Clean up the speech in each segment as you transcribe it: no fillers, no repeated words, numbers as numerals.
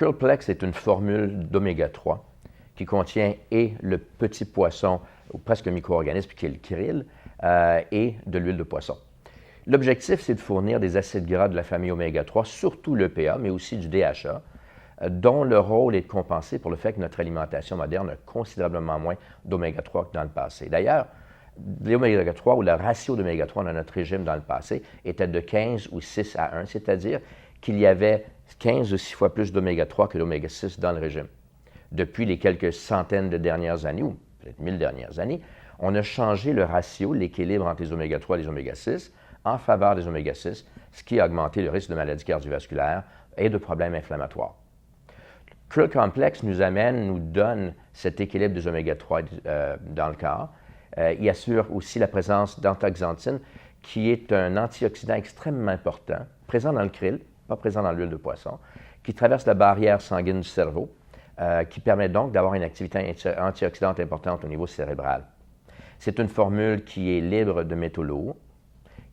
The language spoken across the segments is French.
Krillplex est une formule d'oméga 3 qui contient et le petit poisson, ou presque micro-organisme, qui est le krill, et de l'huile de poisson. L'objectif, c'est de fournir des acides gras de la famille oméga 3, surtout l'EPA, mais aussi du DHA, dont le rôle est de compenser pour le fait que notre alimentation moderne a considérablement moins d'oméga 3 que dans le passé. D'ailleurs, l'oméga 3 ou le ratio d'oméga 3 dans notre régime dans le passé était de 15 ou 6 à 1, c'est-à-dire qu'il y avait 15 ou 6 fois plus d'oméga 3 que d'oméga 6 dans le régime. Depuis les quelques centaines de dernières années, ou peut-être 1000 dernières années, on a changé le ratio, l'équilibre entre les oméga 3 et les oméga 6 en faveur des oméga 6, ce qui a augmenté le risque de maladies cardiovasculaires et de problèmes inflammatoires. Krill Complex nous donne cet équilibre des oméga 3 dans le corps. Il assure aussi la présence d'antaxanthine, qui est un antioxydant extrêmement important, présent dans le krill, pas présent dans l'huile de poisson, qui traverse la barrière sanguine du cerveau, qui permet donc d'avoir une activité antioxydante importante au niveau cérébral. C'est une formule qui est libre de métaux lourds,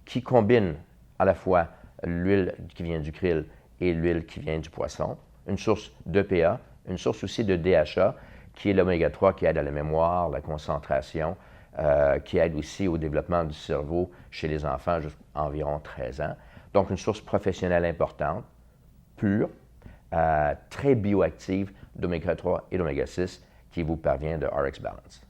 qui combine à la fois l'huile qui vient du krill et l'huile qui vient du poisson, une source d'EPA, une source aussi de DHA, qui est l'oméga 3 qui aide à la mémoire, la concentration, qui aide aussi au développement du cerveau chez les enfants jusqu'à environ 13 ans. Donc, une source professionnelle importante, pure, très bioactive d'oméga 3 et d'oméga 6 qui vous parvient de RX Balance.